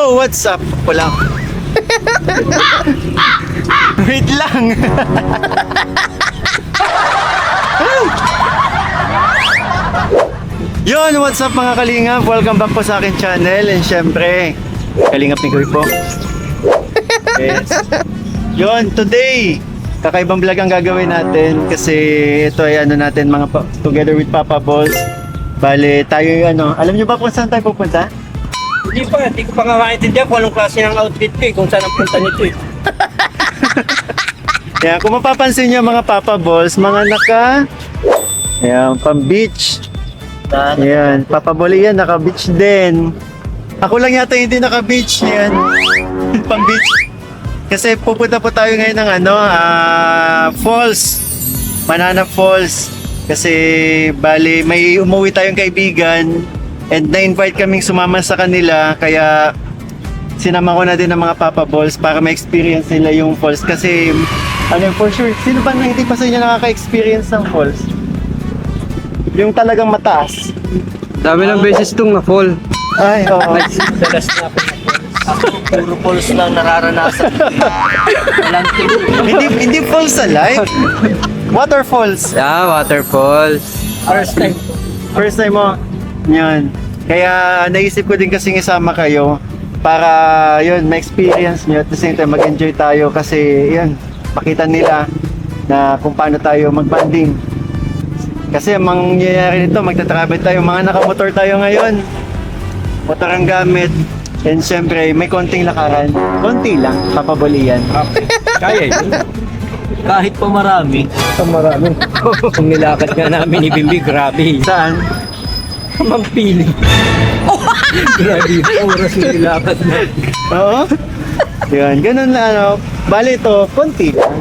Yo, what's up? Wala. Wait lang. Yon, what's up mga kalingap? Welcome back po sa akin channel. And syempre, kalingap ni Koy po. Yes. Yon, today, kakaibang vlog ang gagawin natin. Kasi ito ay ano natin, together with Papa Balls. Bale, tayo yung alam nyo ba kung saan tayo pupunta? Hindi ko pa nga maintindihan kung anong klase ng outfit ko kung saan ang punta nito Kaya kung mapapansin nyo mga Papa Balls, mga pang beach. Ayan, Papa Ball yan, naka beach din. Ako lang yata hindi naka beach yan. Pang beach. Kasi pupunta po tayo ngayon ng falls. Manana Falls. Kasi bali may umuwi tayong kaibigan and na-invite kaming sumama sa kanila, kaya sinama ko na din ng mga Papa Balls para ma-experience nila yung falls. Kasi for sure, sino ba na hindi pa sa inyo nakaka-experience ng falls? Yung talagang mataas. Dami ng beses itong na-fall. Ay, oo. Dalas na ako puro falls lang nararanasan. hindi falls alive. Waterfalls. Waterfalls. First time mo. Yan. Kaya naisip ko din kasing isama kayo para yun, ma-experience nyo at the same time mag-enjoy tayo kasi yun, makita nila na kung paano tayo mag-banding. Kasi ang mangyayari nito, magta-travel tayo, mga nakamotor tayo ngayon. Motor ang gamit. And syempre, may konting lakaran. Konti lang, papabalian. Kaya yun. Kahit pa marami. Kung nilakad nga namin ni Bimbi, grabe. Saan? Magpili. Grabe yung oras na nilakad na. Oo. Yan, ganun na bali ito, konti lang.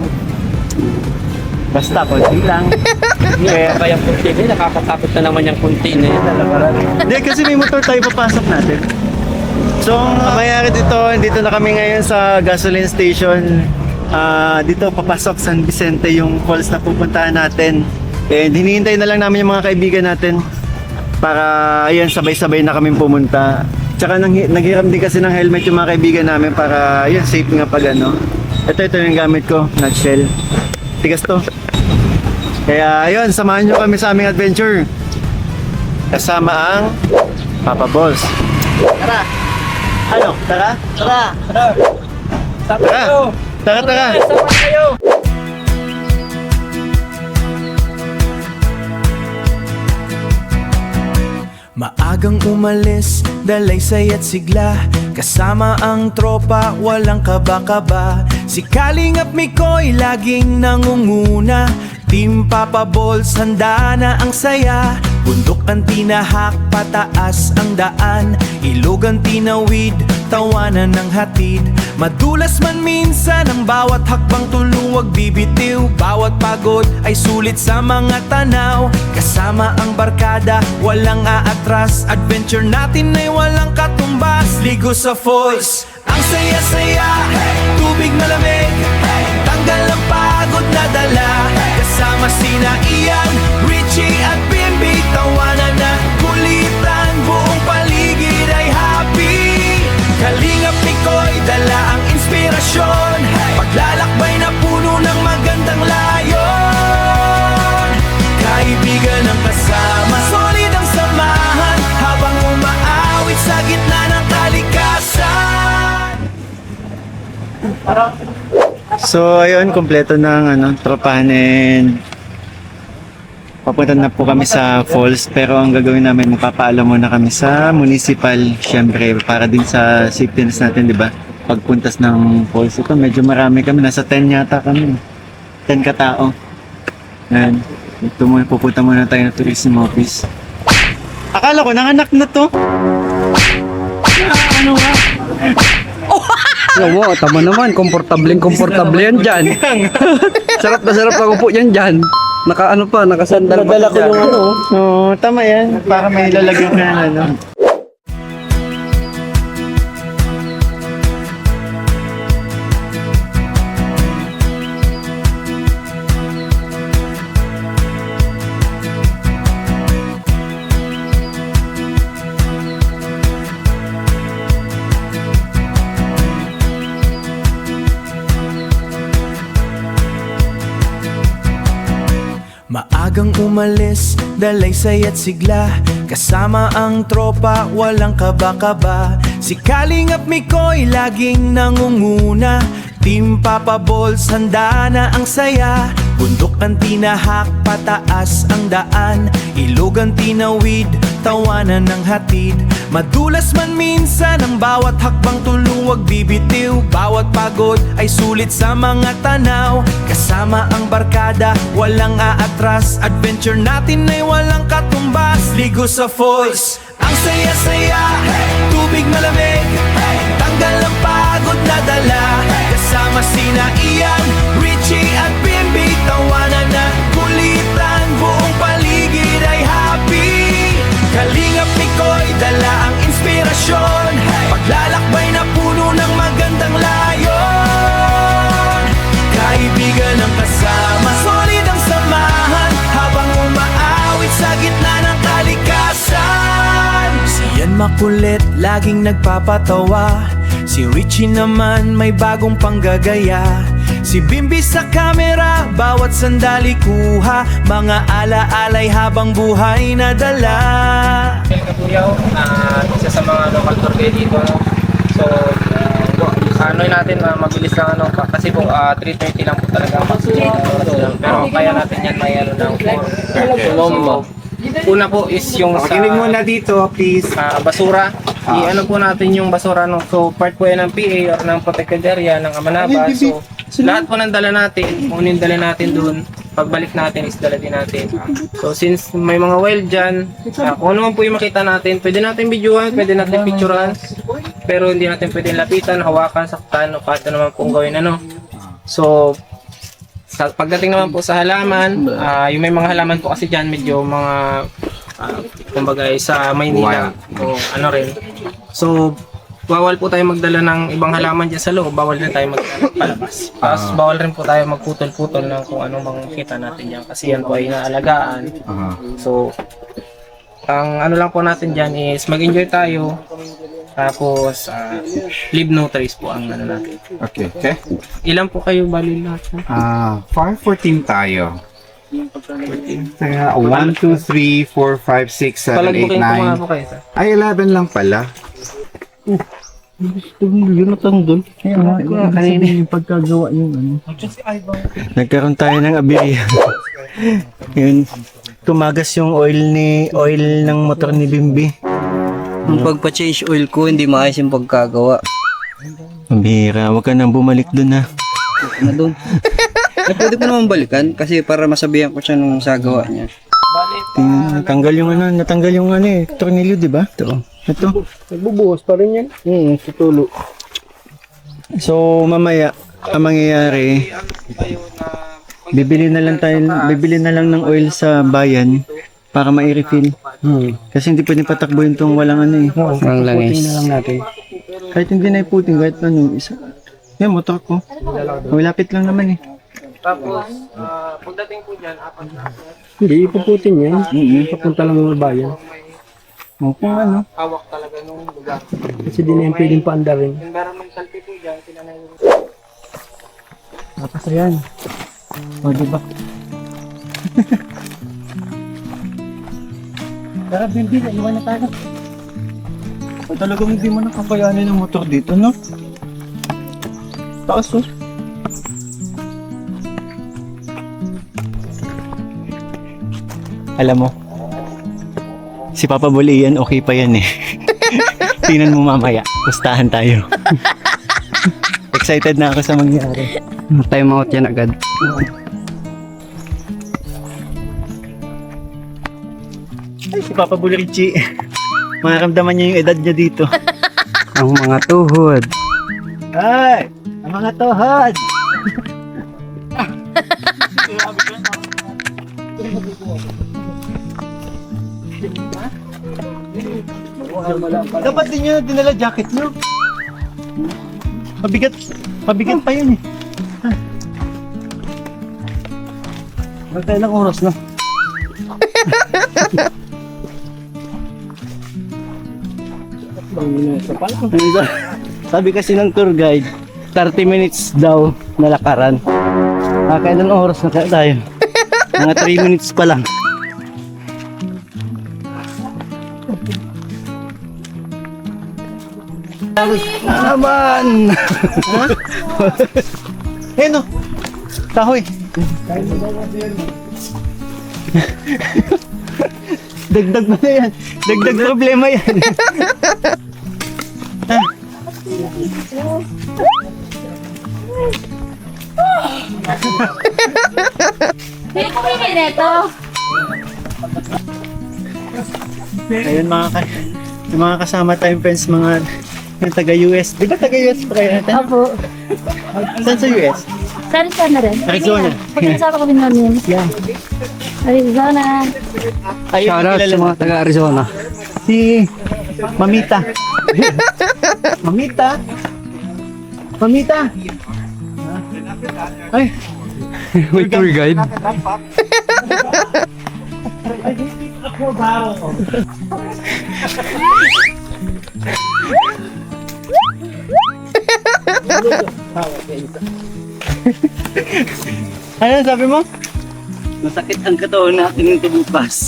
Basta konti lang. Kaya kunti na, nakakatakot na naman yung kunti na yun. Hindi, kasi may motor tayo, papasok natin. So, ang mayari dito na kami ngayon sa gasoline station. Dito papasok San Vicente yung falls na pupuntahan natin. And hinihintay na lang namin yung mga kaibigan natin para ayan, sabay-sabay na kami pumunta. Tsaka naghiram din kasi ng helmet yung mga kaibigan namin para ayan, safe nga pag Ito yung gamit ko, nutshell. Tigas to. Kaya ayun, samahan nyo kami sa aming adventure. Kasama ang Papa Balls. Tara! Ano? Tara? Tara! Sama Tara! kayo! Tara! Sama kayo! Maagang umalis, dalaysay at sigla. Kasama ang tropa, walang kaba-kaba. Si Kalingap Mikoy laging nangunguna. Team Papa Balls, handa na ang saya. Bundok ang tinahak, pataas ang daan. Ilog ang tinawid, tawanan ng hatid. Madulas man minsan ang bawat hakbang tuluwag bibitiw. Bawat pagod ay sulit sa mga tanaw. Kasama ang barkada, walang aatras. Adventure natin ay walang katumbas. Ligo sa falls, ang saya-saya. Tubig malamig, tanggal ang pagod na dala. Kasama sina Ian, Richie at Bimbi. Tawanan na kulitan, buong paligid ay happy. Kalingap Mikoy, dala ang inspirasyon. Paglalakbay na puno ng magandang layon. Kaibigan ang kasama, solid ang samahan. Habang umaawit sa gitna ng kalikasan. So ayun, kompleto ng tropahan and papunta na po kami sa falls, pero ang gagawin namin, magpapaalam muna kami sa municipal, syempre para din sa safety natin, di ba? Pagpuntas ng falls, ito medyo marami kami, nasa 10 yata kami, 10 katao. Yan, ito muna, pupunta muna tayo ng tourism office. Akala ko nanganak na to. Ano nga? Wow, tama naman. Komportable yan dyan. Sarap na sarap ako po yan dyan. Nakasandal pa Nadala ko dyan. yung Oo, tama yan. Para may lalagyan ka na Maagang umalis, dalaysay at sigla Kasama ang tropa, walang kaba-kaba Si Kalingap Mikoy, laging nangunguna Team Papa Balls, handa na ang saya Bundok ang tinahak, pataas ang daan Ilog ang tinawid, tawanan ng hatid Madulas man minsan ang bawat hakbang tuluwag bibitiw Bawat pagod ay sulit sa mga tanaw Kasama ang barkada, walang aatras Adventure natin ay walang katumbas Ligo sa falls, ang saya-saya Tubig malamig, tanggal ang pagod na dala Kasama sina Ian, Richie at Bimby Tawanan at kulitan, buong paligid ay happy Kalingap Mikoy, dala ang inspirasyon Paglalakbay na puno ng magandang layon Kaibigan ang kasama, solid ang samahan Habang umaawit sa gitna ng kalikasan Si Ian makulit, laging nagpapatawa Si Richie naman may bagong panggagaya Si Bimby sa camera, bawat sandali kuha Mga ala-alay habang buhay na dala Kapuyaw, isa sa mga local tour guide dito. So, ano natin, mabilis lang ano, kasi po 3:30 lang po talaga. Pero kaya natin yan may ano ng 4. Una po is yung sa Makinig muna dito, please. basura. I-ano po natin yung basura no. So part po yan ng PA or ng protected area ng Amanaba. So lahat po ng dala natin, kung ano yung dala natin doon, pagbalik natin is dala din natin. So since may mga wild dyan, kung ano man po yung makita natin, pwede natin videohan, pwede natin picturean, pero hindi natin pwede lapitan, hawakan, saktan o kahit naman pong gawin ano. So pagdating naman po sa halaman, yung may mga halaman po kasi dyan medyo mga kumbaga sa Maynila o ano rin. So bawal po tayo magdala ng ibang halaman dyan sa loob, bawal din tayo magdala palabas. Tapos bawal rin po tayo magputol-putol ng kung anong makikita natin dyan kasi yan po ay inaalagaan. So ang ano lang po natin dyan is mag-enjoy tayo. Tapos leave no trace po ang ano natin. Okay. Ilan po kayo bali lahat? 514 tayo. Kaya 1, 2, 3, 4, 5, 6, 7, Palagbukin 8, po mga po kayo. 9. Ay, 11 lang pala. Yun natanggal. Kanina yung pagkagawa yung ano. Nagkaroon tayo ng aberya. Yun. Tumagas yung oil ng motor ni Bimby. Nung pagpa-change oil ko, hindi maayos yung pagkagawa. Mabihira, huwag ka nang bumalik dun ha. Na doon. Pwede ko naman balikan kasi para masabihan ko siya nung sagawa niya. Natanggal yung tornilyo, di ba? Ito. Nagbubuhos pa rin yan. Tutulo. So, mamaya, ang mangyayari, bibili na lang ng oil sa bayan para ma-refill. Kasi hindi pwedeng patakbuhin itong walang Walang langis. na lang natin. kahit hindi na iputin, kahit isa. Yan, motor ko. Malapit lang naman eh. Tapos, pagdating po dyan, apat na Hindi, ipuputin yan. Papunta lang ng bayan. O kung ano. hawak talaga nung lugar. Kasi di na yan pwedeng paandarin. Environmental people dyan, sila na yung Tapos ayan. O, diba? Tara, Bimby, iwan na tayo. O, talagang hindi mo nakakayanin ng motor dito, no? Taas, oh. Alam mo, si Papa Bulian, okay pa yan eh. Tingnan mo mamaya, pustahan tayo. Excited na ako sa mangyari. Time out yan agad. Ay, si Papa Bulici. Makaramdaman niya yung edad niya dito. Ang mga tuhod. Ay! Ang mga tuhod! Dapat din nyo dinala jacket nyo. Mabigat pa yun eh. Magkailang oras na. Sabi kasi ng tour guide, 30 minutes daw na lakaran. Kailan oras na kaya tayo? Mga 3 minutes pa lang. Naman! Eh no, kahoy. Dagdag ba na yan? Dagdag problema yan. Hindi ko pinito. Ayun yung mga kasama tayong friends, mga yung taga-US. Di ba taga-US pa kayo natin? Opo. Saan sa US? Sa Arizona rin. Arizona. Pagkasama kami namin. Yan. Arizona. Ayun, Shoutout kilala sa mo. mga taga-Arizona. Si Mamita. Mamita? Mamita? Ay, May tour guide. ano sabi mo? Masakit ang katawan natin nito bukas.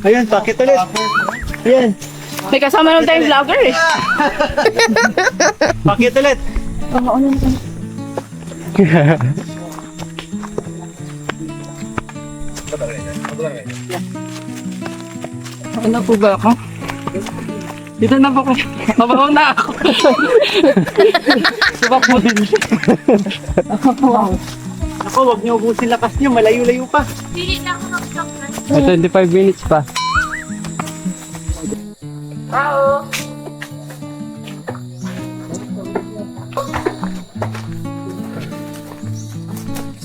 Ayun, pakit ulit. Ayan, May kasama naman tayong vlogger eh. pakit ulit. Oo, ano na. Ano po ba ako? Dito na po kayo. Mabaho na ako. Subak mo din. Ako, wag niyo ubusin lakas niyo, malayo-layo pa. Pili na ako ng chocolate. May 25 minutes pa.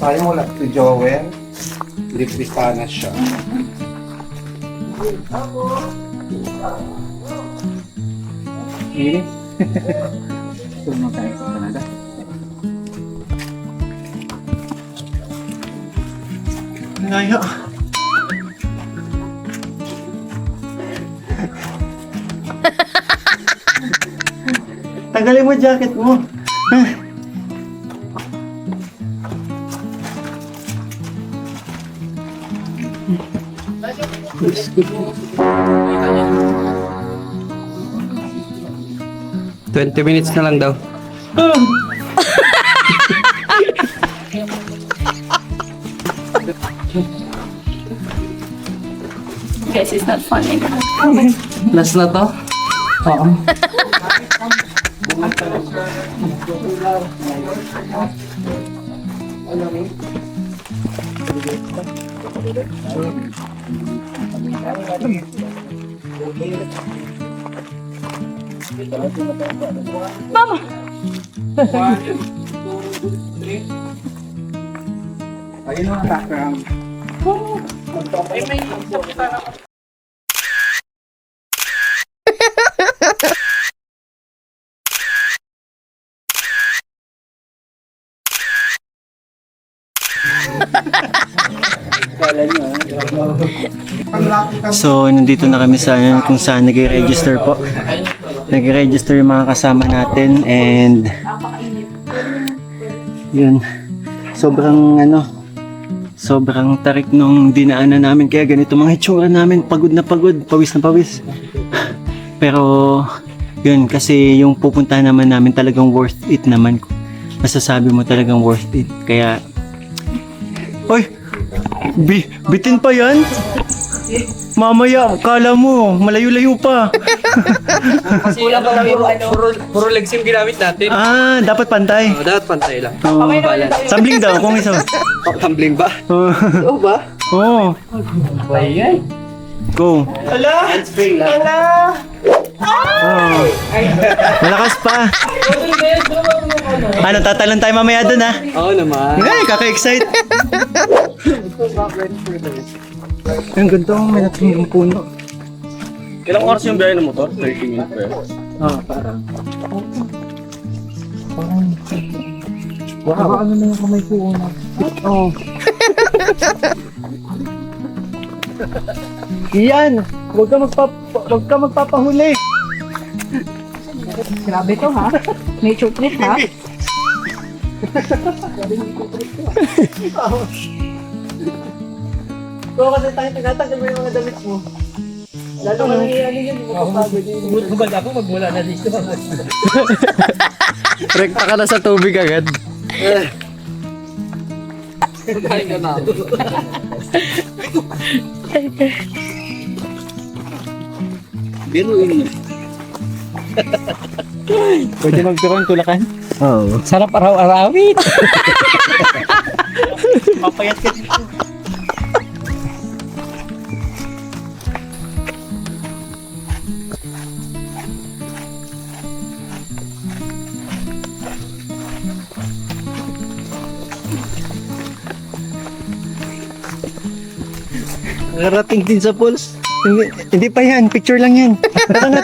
Sayang wala si Joel. Lipisan na siya. Ngayo. Tagalin mo jacket mo. $20 minutes na lang daw. Guys, it's not funny. Last na to? Oo. Ayun ang background. So, nandito na kami sa kung saan nag-register po. Nag-register yung mga kasama natin and yun, sobrang tarik nung dinaanan namin kaya ganito mga itsura namin, pagod na pagod, pawis na pawis. Pero yun, kasi yung pupuntahan naman namin talagang worth it naman. Masasabi mo talagang worth it. Kaya oy, bitin pa yan? Mamaya, kala mo, malayo-layo pa. Kasi wala pa kami puro legs yung ginamit natin. Ah, dapat pantay. Dapat pantay lang. Oh, sabling daw, kung isa. Tumbling ba? Oh. Oo ba? Oh. Go. Oh. Malakas pa. Ano, tatalan tayo mamaya dun ha? Oo naman. Ay, kaka-excite. Ang ganda ang may natin yung puno. Ilang oras yung biyahe ng motor? 30 minutes pa yun. Parang. Wow. Ano na yung kamay ko una? Oh. Iyan! Huwag ka magpapahuli! Grabe to ha. May chocolate ha. So kasi tayo tagatanggal mo yung mga damit mo. Lalo ka nang iyanin yun, hindi mo papagod yun. Hubad ako magmula na dito. Rekta ka na sa tubig agad. Biruin. Pwede magturon tulakan? Oo. Sarap araw-arawit. Papayat ka dito. Narating din sa pools. Hindi pa yan, picture lang yan. Tara na.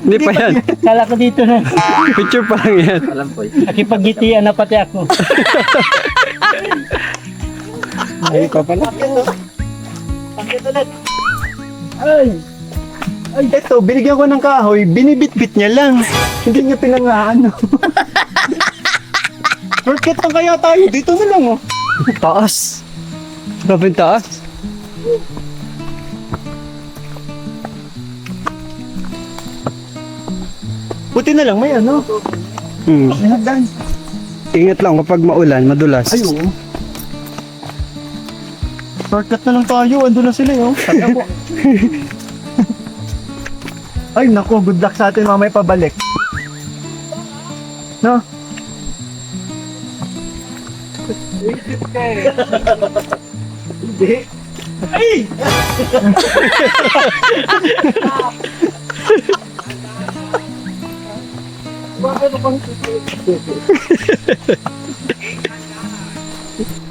Hindi pa yan. Kala ko dito na. Picture pa lang yan. Nakipagitian na pati ako. Ay, pa pala. Pakit ulit. Ay, eto, binigyan ko ng kahoy, binibit-bit niya lang. Hindi niya pinangaano. Shortcut lang kaya tayo, dito na lang oh. Taas. Grabe yung taas. Buti na lang, may ano. May hagdan. Ingat lang kapag maulan, madulas. Ay, oo. Shortcut na lang tayo, ando na sila oh. Tanda po. Ay, naku, good luck sa atin mamaya pabalik. No? Hindi. Ay!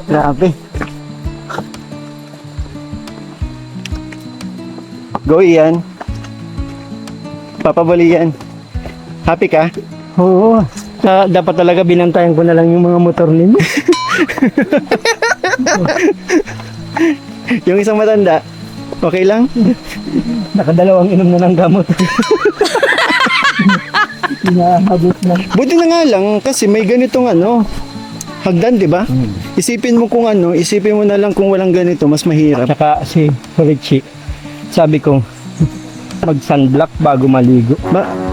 Grabe. Go Ian. Papabali yan. Happy ka? Oo. Dapat talaga binantayan ko na lang yung mga motor ninyo. Yung isang matanda, okay lang? Nakadalawang inom na ng gamot. Nahabot na. Buti na nga lang kasi may ganitong ano, hagdan, di ba? Isipin mo kung ano, isipin mo na lang kung walang ganito, mas mahirap. Saka si Richie, sabi ko, mag-sunblock bago maligo.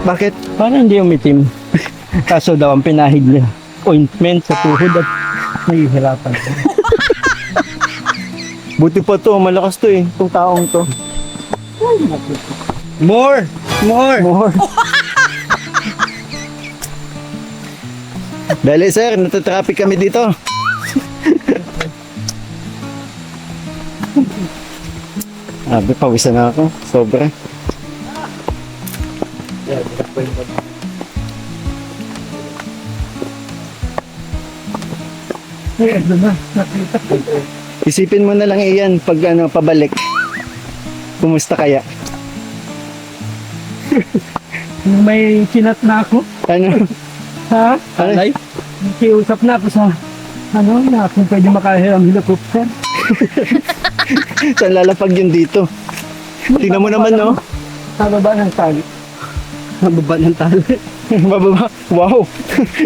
Bakit? Para hindi umitim. Kaso daw ang pinahid niya, ointment sa tuhod at nahihirapan. Buti pa to, malakas to eh, itong taong to. More! More! More. Dali sir, natatraffic kami dito. Abi, pawisan na ako. Sobra. Isipin mo na lang iyan pag ano, pabalik. Kumusta kaya? May kinat na ako. Ano? Ha? Ano? Nakiusap na ako sa na kung pwede makahiram helicopter. Saan lalapag yun dito? Tingnan mo naman, no? Sa baba ng tali. Sa baba ng tali. Bababa. Wow.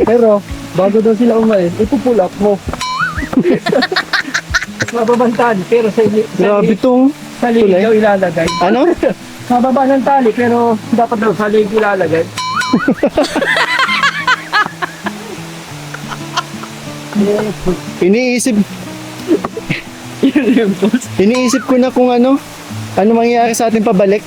Pero, bago daw sila umalis, ipupull up mo. Mababang tali, pero Grabe tong. sa liig daw ilalagay. Ano? Mababa ng tali, pero dapat daw sa liig ilalagay. Iniisip ko na kung ano mangyayari sa atin pabalik.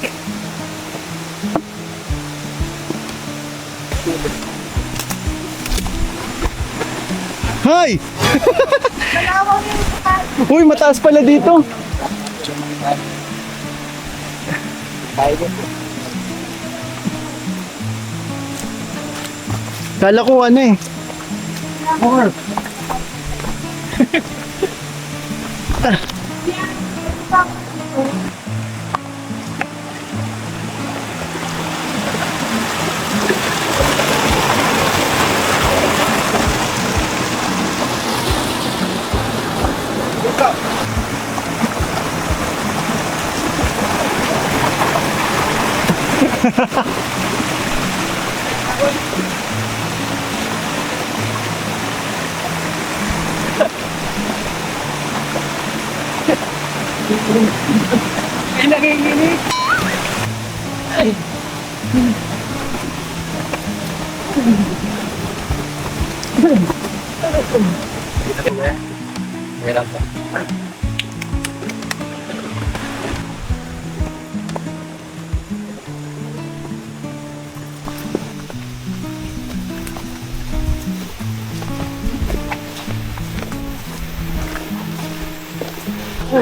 Hay! Uy, mataas pala dito. Kala ko ano eh.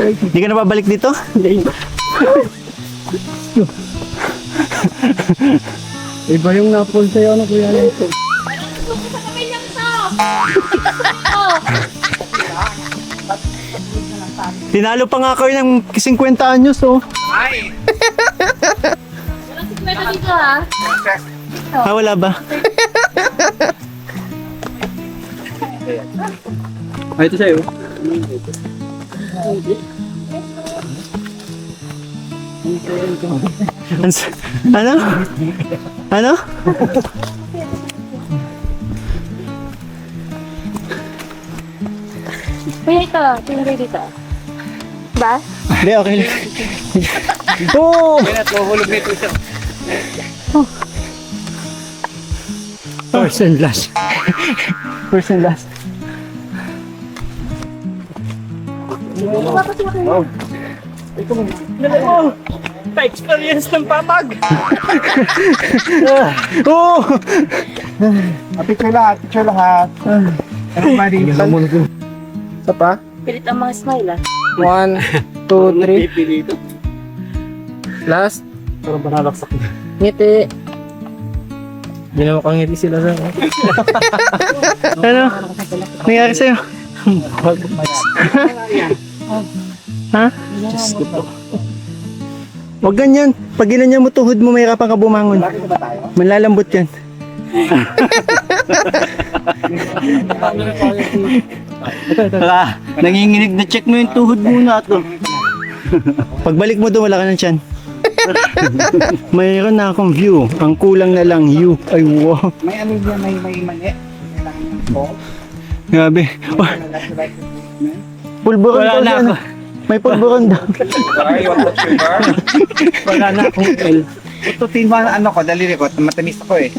Hindi ka na babalik dito? Iba yung napol sa'yo, ano kuya nito? Tinalo pa nga kayo ng 50 anyos, oh. Meron dito ha. Ah, wala ba? Ay, ito sa'yo. Ano? Ano? Pwede ito. Tingnan dito. Ba? Hindi, okay lang. Oh! First and last. First and last. Pa-experience ng papag. Oh! Picture lahat. Everybody. Isa pa? Pilit ang mga smile ah. 1, 2, 3. Last. Pero banalaksak na. Ngiti. Hindi na makangiti sila sa Ano? Nangyari sa'yo? Ha? Huwag ganyan. Pag ginanyan mo tuhod mo, mahirapan ka bumangon. Manlalambot yan. Nanginginig na check mo yung tuhod muna to. Pagbalik mo doon, wala ka ng tiyan. Mayroon na akong view. Ang kulang na lang you. Ay, wow. May ano dyan, may mani. Grabe. Oh, pulburon Wala daw na yan. ako. May pulburon daw. Wala na akong L. Tututin mo ang ano ko, daliri ko. Matamis ako eh.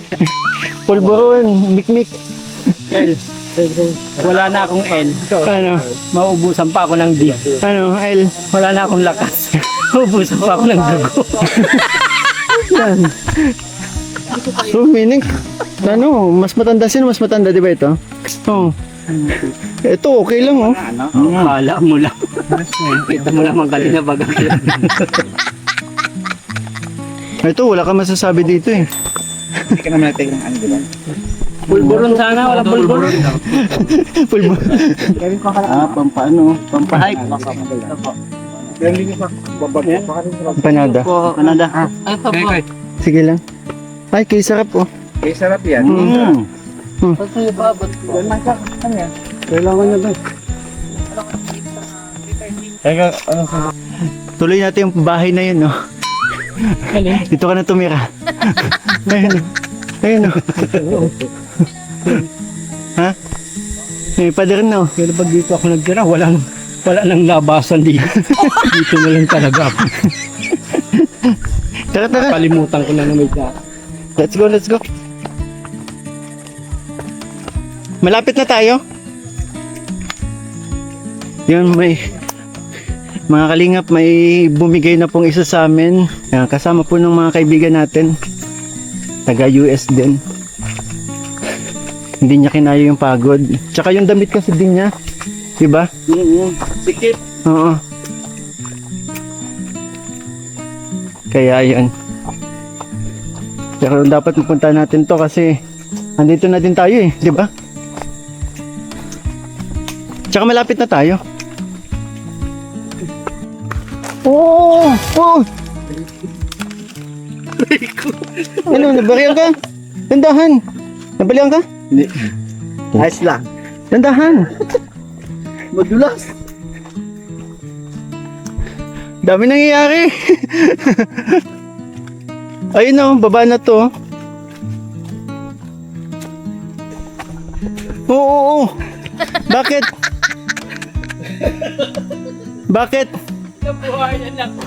Pulburon. Mikmik. L. Wala na akong L. Ano? Maubusan pa ako ng D. Ano? L. Wala na akong lakas. Maubusan pa ako ng dugo. Yan. So, meaning, ano, mas matanda sino? Mas matanda, di ba ito? Oo. Ito, okay lang, oh. Kala mo lang. Kita mo lang ang kanina baga. Ito, wala ka masasabi dito, eh. Hindi ka naman natin ng ano, di ba? Pulburon sana, wala pulburon. Pulburon. Pampaano? Pampahype. Panada. Canada. Okay. Sige lang. Ay, kay sarap, oh. Okay, sarap yan. Kailangan na ba? Tuloy natin yung bahay na yun, no? Dito ka na tumira. Ayun, oh. Ayun, oh. Ha? May pader na, oh. Pero pag dito ako nagtira, wala nang labasan dito. Dito na lang talaga ako. Tara, tara. Kalimutan ko na may daan. Let's go, let's go. Malapit na tayo. Yun, may mga kalingap, may bumigay na pong isa sa amin. Yan, kasama po ng mga kaibigan natin. Taga US din. Hindi niya kinaya yung pagod. Tsaka yung damit kasi din niya. Diba? Sikip. Oo. Kaya yun. Pero dapat mapunta natin to kasi andito na din tayo eh, di ba? Tsaka malapit na tayo. Oh! Oh! Ano, nabariyan ka? Dandahan! Nabalian ka? Hindi. Ayos lang. Dandahan! Madulas. Dami nangyayari. Ayun o, baba na to. Oo. Bakit? Bakit? Nabuhayan ako.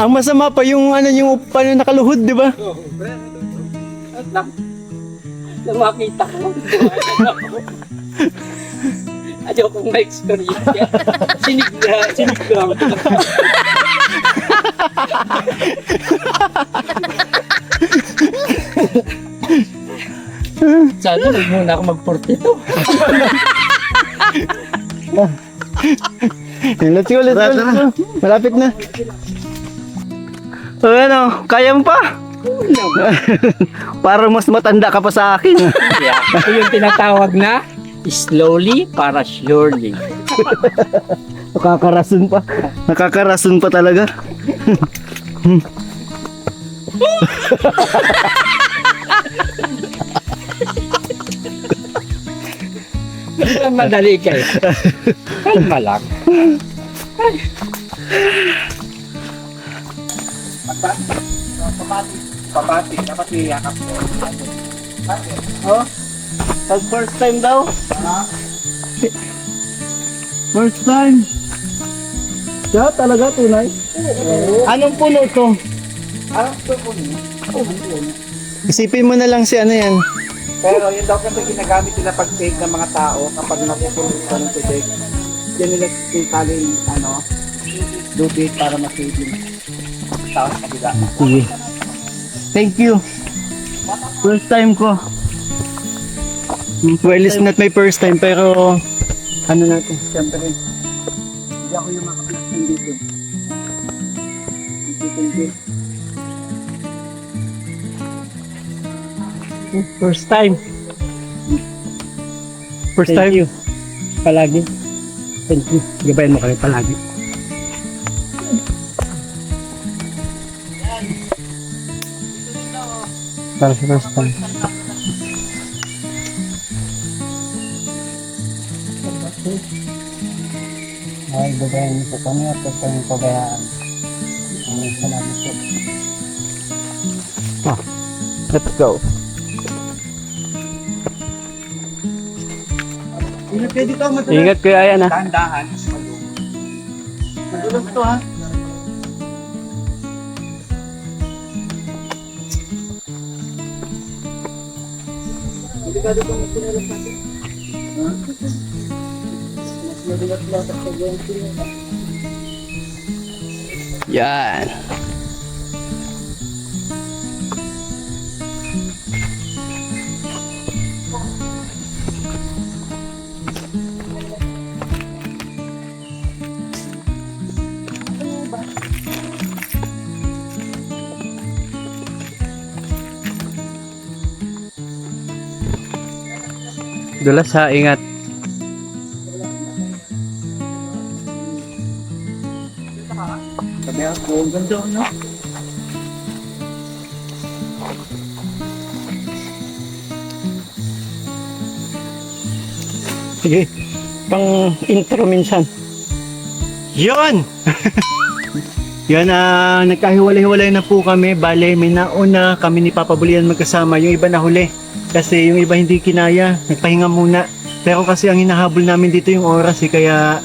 Ang masama pa yung ano yung paano nakaluhod, di ba? Na makita ko. Ayaw kong ma-experience yan. Sinig na ako. Sana huwag muna ako mag-42. Let's go, let's go. Malapit na. O ano, kaya mo pa? Parang mas matanda ka pa sa akin. Ito yung tinatawag na slowly para surely. Nakakarason pa. Nakakarason pa talaga. Madali kayo. Kalma lang. Pabati, dapat iyakap mo. Pag first time daw? First time. Siya talaga tunay? Anong puno to? Isipin mo na lang si ano yan. Pero yun daw kasi ginagamit nila pag-save ng mga tao kapag napupunin sa ng tubig. Yan nila tali lubid para ma-save yung tao sa kabila. Sige. Thank you. First time ko. Well, it's not my first time pero ano natin, siyempre. Hindi ako yung makapilitan dito. First time. First Thank time. you. Palagi. Thank you. Gabayan mo kami palagi. Para sa first time. Ay, gabayan mo po kami at huwag kami pabayaan. Salamat po. Let's go. Ingat kayo ayan ha. Dahan-dahan. Madulas to ha. Yan. Dulas ha, ingat. Sige, pang intro minsan. Yon! Yan, nagkahiwalay-hiwalay na po kami. Bale, may nauna kami ni Papa Bulian magkasama. Yung iba nahuli. Kasi yung iba hindi kinaya. Nagpahinga muna. Pero kasi ang hinahabol namin dito yung oras kaya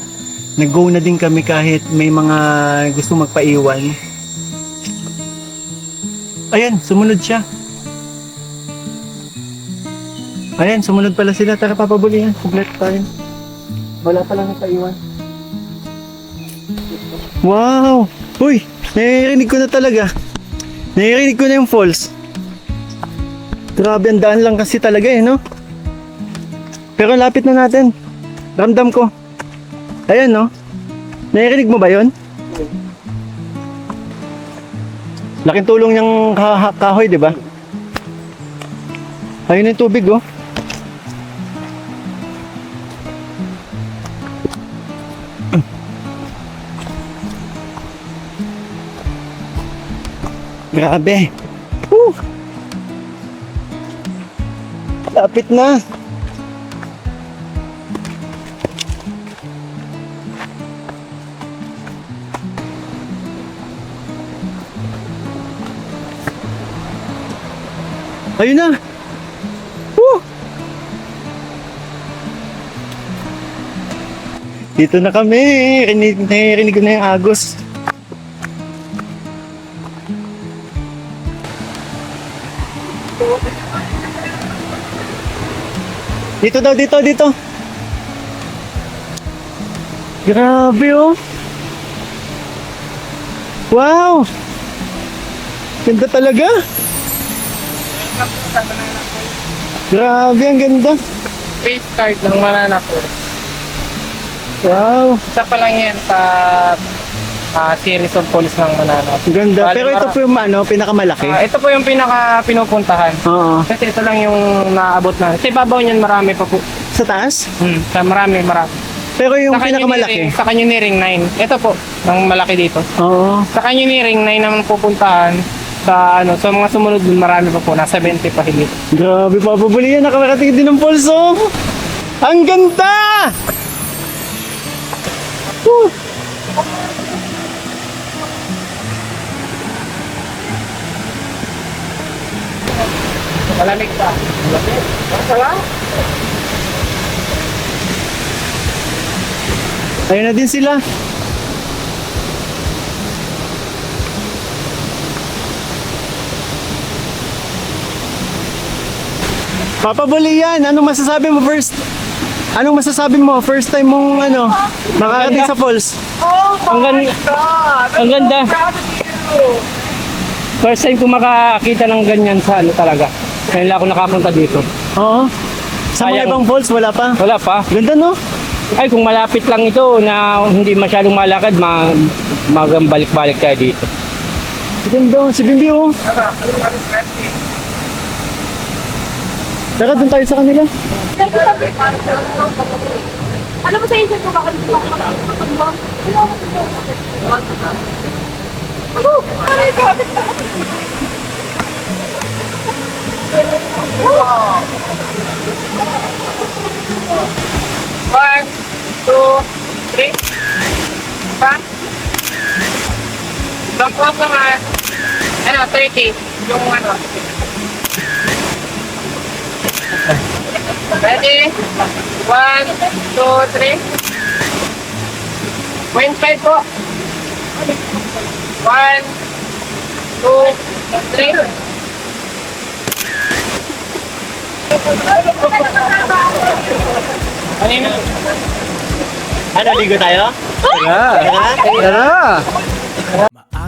nag-go na din kami kahit may mga gusto magpaiwan. Ayan, sumunod siya. Ayan, sumunod pala sila. Tara, Papa Bulian. Kompleto tayo. Wala pala nagpaiwan. Wow! Uy! Naririnig ko na talaga. Naririnig ko na yung falls. Grabe, ang daan lang kasi talaga no? Pero lapit na natin. Ramdam ko. Ayan no? Naririnig mo ba yun? Laking tulong niyang kahoy, di ba? Ayun yung tubig oh. Grabe. Lapit na. Ayun na. Dito na kami. Narinig ko na yung agos. Dito daw, dito. Grabe oh. Wow! Ganda talaga. Grabe, ang ganda. Face card ng Manana po. Wow, Isa pa lang yan sa series of falls ng Manana. ang ganda. Bali, Pero ito po yung pinakamalaki. Ito po yung pinaka pinupuntahan. Oo. Kasi ito lang yung naabot na. Sa ibabaw niyan marami pa po. Sa taas? Sa marami. Pero yung Sa pinakamalaki. Sa Canyoneering 9. Ito po, ang malaki dito. Oo. Sa Canyoneering 9 naman pupuntahan. Sa mga sumunod dun marami pa po. Nasa 20 pa higit. Grabe, papabuli yan. Nakakarating din ng pulso. Ang ganda! Woo! Malamig pa. Masala? Ayun na din sila. Papabuli yan. Anong masasabi mo first? Anong masasabi mo? First time mong makarating sa falls. Ang ganda. First time ko makakita ng ganyan sa talaga. Kaya ako nakapunta dito. Oo. Sa mga Sayang. ibang falls, wala pa. Wala pa. Ganda no? Ay, kung malapit lang ito na hindi masyadong malakad, magambalik-balik tayo dito. Ganda. Si Bimbi oh. Tara, dun tayo sa kanila. Ano ba sa isip ko? Bakit ito ako One, two, three. Pa? Don't po mga 30. Yung Ready? 1, 2, 3. Wind side po. 1, 2, 3. Kanina. Ligo tayo? Tara!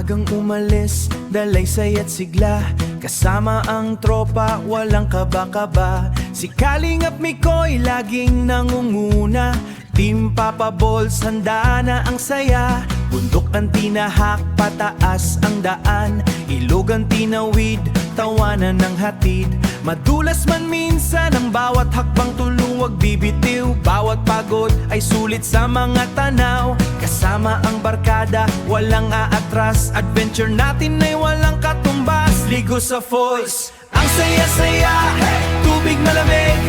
Maagang umalis, dalaysay at sigla Kasama ang tropa, walang kaba-kaba Si Kalingap Mikoy, laging nangunguna Team Papa Balls, handa na ang saya Bundok ang tinahak, pataas ang daan Ilog ang tinawid, tawanan ng hatid Madulas man minsan ang bawat hakbang tuluwag bibitiw Bawat pagod ay sulit sa mga tanaw Kasama ang barkada, walang aatras Adventure natin ay walang katumbas Ligo sa falls, ang saya-saya Tubig malamig,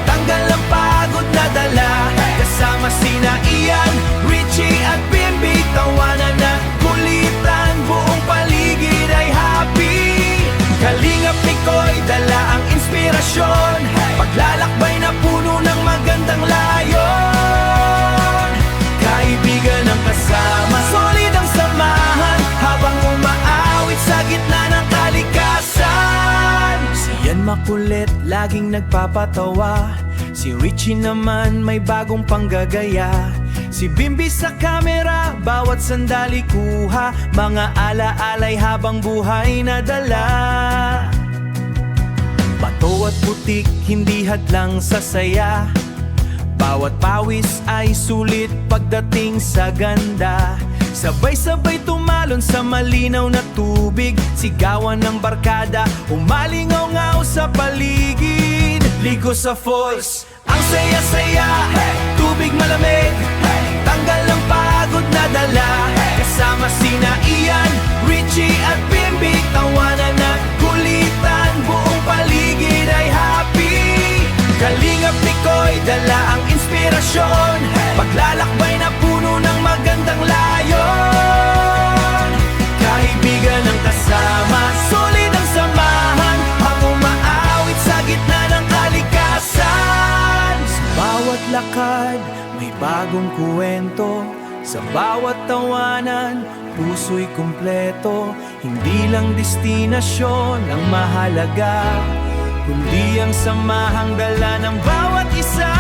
tanggal ang pagod na dala Kasama sina Ian, Richie at Bimbi Tawanan na kulitan, buong paligid ay happy Kalingap Mikoy, dala ang inspirasyon Paglalakbay na puno ng magandang layon Kaibigan ang kasama, solid ang samahan Habang umaawit sa gitna ng kalikasan Si Ian makulit, laging nagpapatawa Si Richie naman may bagong panggagaya Si Bimbi sa kamera, bawat sandali kuha Mga ala-alay habang buhay na dala Bato at putik, hindi hadlang sa saya Bawat pawis ay sulit pagdating sa ganda Sabay-sabay tumalon sa malinaw na tubig Sigawan ng barkada, umalingaw-ngaw sa paligid Ligo sa falls, ang saya-saya Tubig malamig, tanggal ang pagod na dala Kasama sina Ian, Richie at Bimbi Tawanan na kulitan, buong paligid ay happy Kalingap Mikoy, dala ang inspirasyon Paglalakbay na puno ng magandang layon Kaibigan ang kasama, solid ang samahan Ang umaawit sa gitna ng kalikasan Sa bawat lakad, may panibagong kwento. Sa bawat tawanan, puso'y kumpleto. Hindi lang destinasyon ang mahalaga, kundi ang samahang dala ng bawat isa.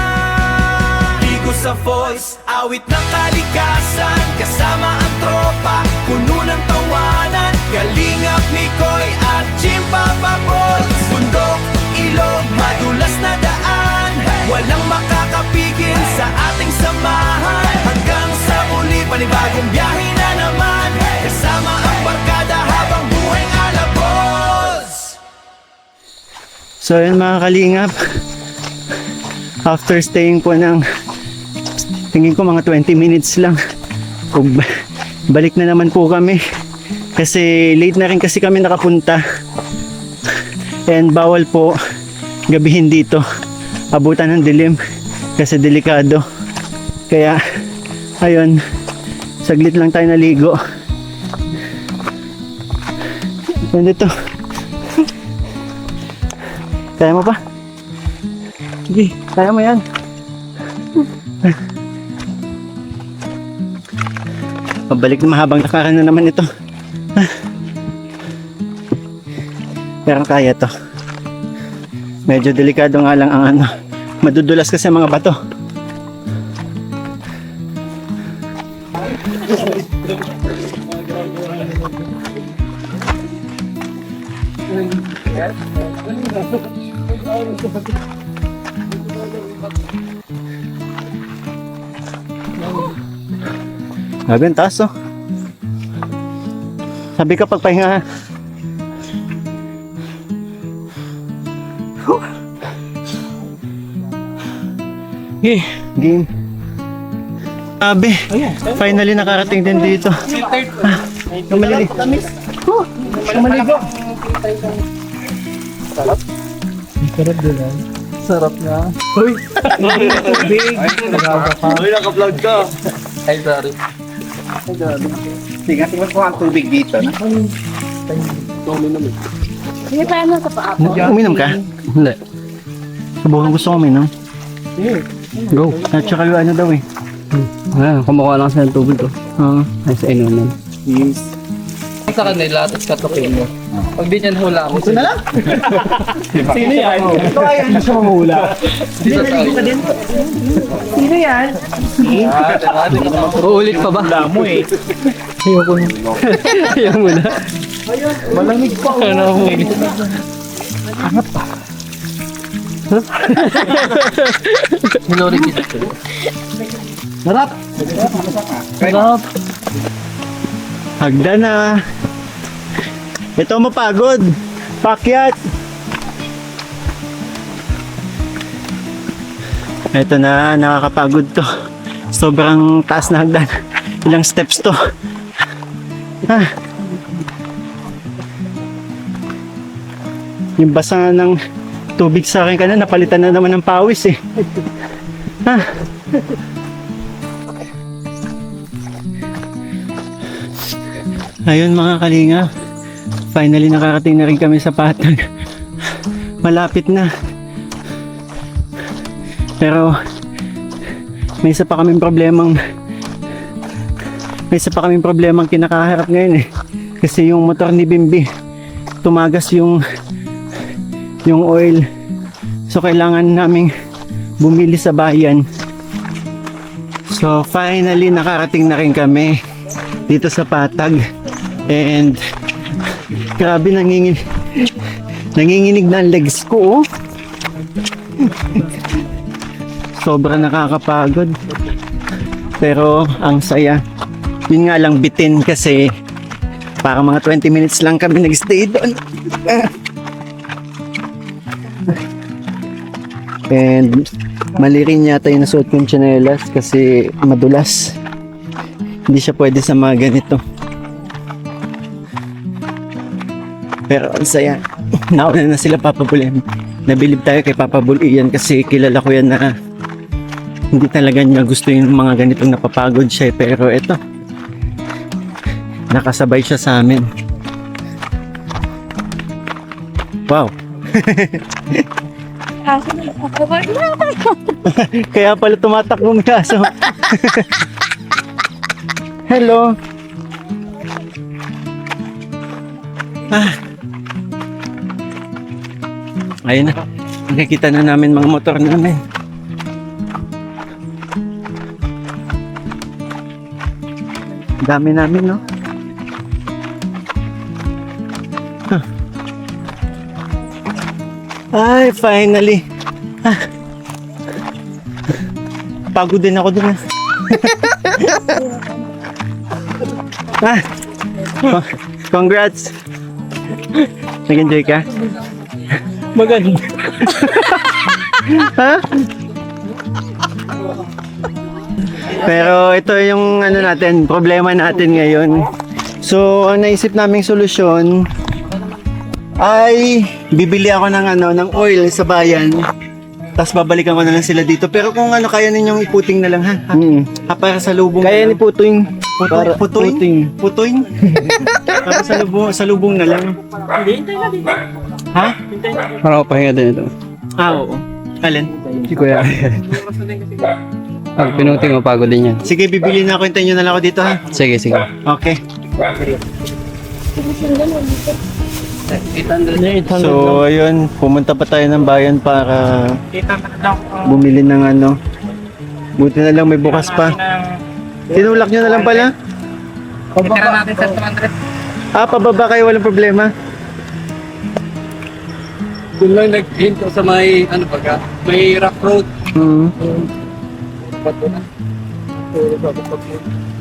Ligo sa voice, awit ng kalikasan, kasama ang tropa, puno ng tawanan. Kalingap ni Koy at Jim Papa Boys. Bundok, ilog, madulas na daan, walang makakapigil sa ating samahan. Hanggang sa uli, panibagong biyahe na naman, kasama ang barkada habang buhay alabos. So yun mga kalingap, after staying po ng tingin ko mga 20 minutes lang, balik na naman po kami kasi late na rin kasi kami nakapunta, and bawal po gabihin dito, abutan ng dilim kasi delikado. Kaya ayun, saglit lang tayo naligo. Nandito. Kaya mo pa? Sige, kaya mo yan. Pabalik na, mahabang lakaran na naman ito. Pero kaya to. Medyo delikado nga lang ang ano, madudulas kasi ang mga bato. Grabe ang taas oh. Sabi ka pagpahinga. Okay, game. Grabe, finally nakarating din dito. Kamalili. Kamaligo. Sarap na. Uy, naka-vlog ka. Ay, sorry. Sige, tingnan ko ang tubig dito. Hindi pa ano ka pa ako. Uminom ka? Hindi. Subukan gusto ko uminom. Go. At saka yung ano daw eh. Ayan, kumuha lang sa tubig ko. Ay, sa inumin. Yes. Sa kanila, tapos katukin mo. Pag di niyan hula ako. Ito na lang? Sino yan? Ito ay ano siya mahula. Dito sa akin. Sino yan? Uulit pa ba? Damo eh. Ayoko na. Ayaw mo na. Malamig pa. Ano mo? Hinori kita. Sarap. Sarap. Hagdan na. Ito mapagod. Pakyat. Ito na, nakakapagod to. Sobrang taas na hagdan. Ilang steps to. Yung basa ng tubig sa akin kanina, napalitan na naman ng pawis eh. Ayun mga kalinga, finally nakarating na rin kami sa Patag. Malapit na. Pero may isa pa kaming problemang kinakaharap ngayon eh. Kasi yung motor ni Bimbi, tumagas yung oil. So kailangan naming bumili sa bayan. So finally nakarating na rin kami dito sa Patag. And grabe, nanginginig na ang legs ko oh. Sobra nakakapagod. Pero ang saya. Yun nga lang, bitin kasi para mga 20 minutes lang kami nag-stay doon. And mali rin yata yung nasuot kong tsinelas kasi madulas. Hindi siya pwede sa mga ganito. Pero ang saya. Nauna na sila Papa Bulian. Nabilib tayo kay Papa Bulian kasi kilala ko yan na hindi talaga niya gusto yung mga ganitong napapagod siya. Pero eto, nakasabay siya sa amin. Wow. aso. Kaya pala tumatakbo may aso. Hello. Ayun na. Nakikita na namin mga motor namin. Dami namin, no? Huh. Ay, finally. Pagod din ako dun. Congrats. Nag-enjoy ka? Maganda. Ha? Pero ito yung ano natin, problema natin ngayon. So, ang naisip naming solusyon ay bibili ako ng ng oil sa bayan. Tapos babalikan ko na lang sila dito. Pero kung kaya ninyong iputing na lang ha. Para sa lubong. Kaya ni Putoy. Putoy? Para sa lubong na lang. Ha? Para pahinga din ito. Oo. Alin? Si Kuya. Pag pinuting mo, pagod din yan. Sige, bibili na ako. Hintayin nyo na lang ako dito ha. Sige, sige. Okay. 800 So, ayun. Pumunta pa tayo ng bayan para bumili ng Buti na lang may bukas pa. Tinulak nyo na lang pala? Itira natin sa 200. Pababa kayo. Walang problema. Doon lang nag-hinto sa may, may rock road.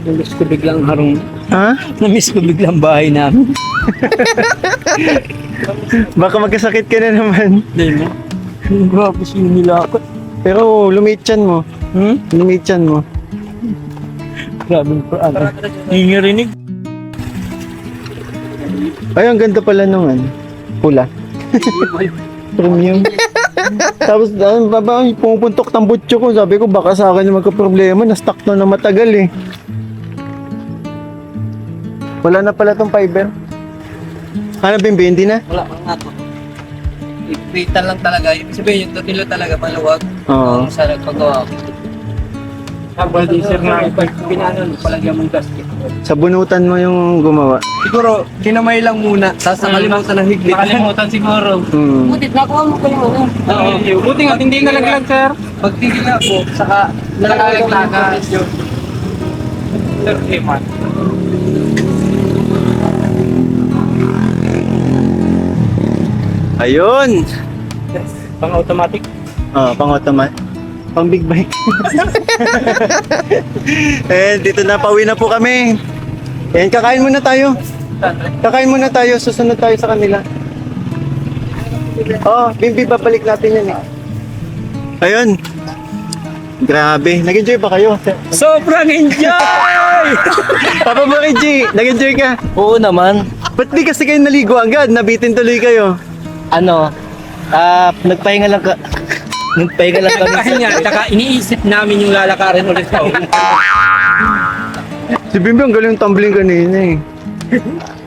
Namiss ko biglang harong. Ha? Namiss ko biglang bahay namin. Baka magkasakit ka na naman. Dahil na. Grabe siya nilakot. Pero lumitsan mo. Lumitsan mo. Grabe po. Hingirinig. Ay, ang ganda pala nung pula. Premium. Tapos pumupuntok ng butso ko. Sabi ko baka sa akin yung magka-problema. Na-stuck na matagal eh. Wala na pala tong fiber. Ano Bimbi? Hindi na? Wala kang nga to. Ipitan lang talaga. Ibig sabihin yung tutilo talaga maluwag. Oo. Kung sa nagpagawa ko. Habang di sir na pinanon, palagyan mong gasket. Sa bunutan mo yung gumawa. Siguro, kinamay lang muna. Tapos nakalimutan ng higpit. Nakalimutan siguro. Butit, nakuha mo ko yung Oo. Buti nga, hindi nalaglag, sir. Pagtigil na ako, saka Nalaglag. Sir, man. Ayun! Pang-automatic. Pang-automat. Pang big bike. Dito na, pauwi na po kami. Kakain muna tayo. Kakain muna tayo, susunod tayo sa kanila. Bimbi, babalik natin yan eh. Ayun. Grabe. Nag-enjoy ba kayo? sobrang enjoy! Papa G, nag-enjoy ka? Oo naman. Ba't di kasi kayo naligo agad? Nabitin tuloy kayo. Nagpahinga lang Nagpahinga lang kami. Nagpahinga, saka iniisip namin yung lalakarin ulit sa ulit. Si Bimbi, ang galing tumbling kanina eh.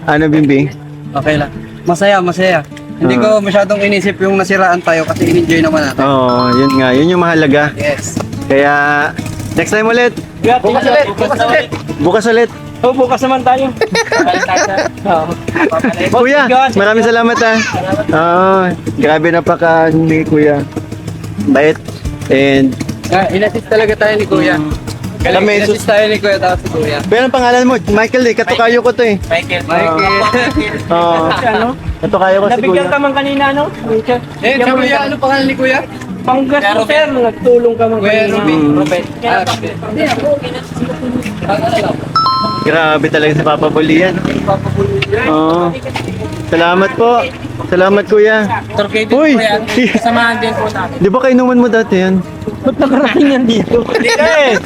Ano, Bimbi? Okay lang. Masaya, masaya. Hindi ko masyadong inisip yung nasiraan tayo kasi in-enjoy naman natin. Oo, yun nga. Yun yung mahalaga. Yes. Kaya, next time ulit. Bukas ulit! Bukas ulit! Bukas ulit. Bukas naman tayo. Kuya, maraming salamat ha. Grabe napaka ni Kuya. Bait. And, In-assist talaga tayo ni Kuya. Kami, In-assist tayo ni Kuya tapos si Kuya. pero ang pangalan mo, Michael eh. Katukayo ko to eh. Michael. Oo. Katukayo ko si Nabigyan Kuya. ka man kanina, no? Sa Kuya, ano pangalan ni Kuya? Panggas mo, sir. Nagtulong ka man Kuya Ruben. Robert. Grabe talaga si Papa Bulian. Oo. Salamat po. Salamat Kuya. Torpedo Uy! po yan. Samahan din po natin. Di ba kainuman mo dati yan? Ba't nakarating yan dito? Okay!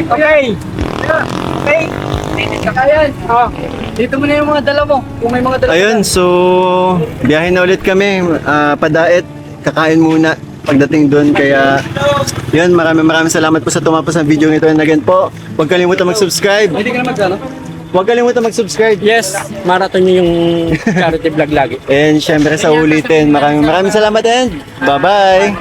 Okay! Okay! Kakayan! Dito mo na yung mga dala mo. Kung may mga dala. Ayun, so biyahe na ulit kami. Padaet. Kakain muna pagdating doon. Kaya yun, maraming salamat po sa tumapos ng video nito. And again po, huwag kalimutan mag-subscribe. Hindi ka na mag-ano? Huwag kalimutan mag-subscribe. Yes, marathon nyo yung charity vlog lagi. And syempre sa ulitin, maraming salamat and bye-bye!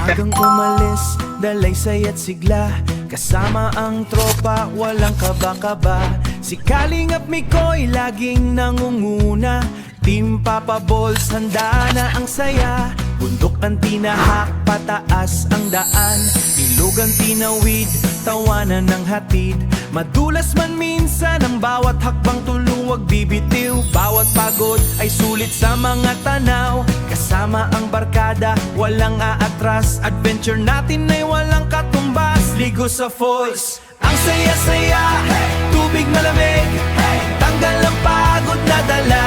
Maagang umalis, dalaysay at sigla Kasama ang tropa, walang kaba-kaba Si Kalingap Mikoy, laging nangunguna Team Papa Balls, handa na ang saya Bundok ang tinahak, pataas ang daan Ilog ang tinawid, tawanan ng hatid Madulas man minsan ang bawat hakbang tuluwag bibitiw Bawat pagod ay sulit sa mga tanaw Kasama ang barkada, walang aatras Adventure natin ay walang katumbas Ligo sa falls, ang saya-saya Tubig malamig, tanggal ang pagod na dala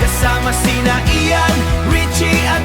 Kasama sina Ian, Richie at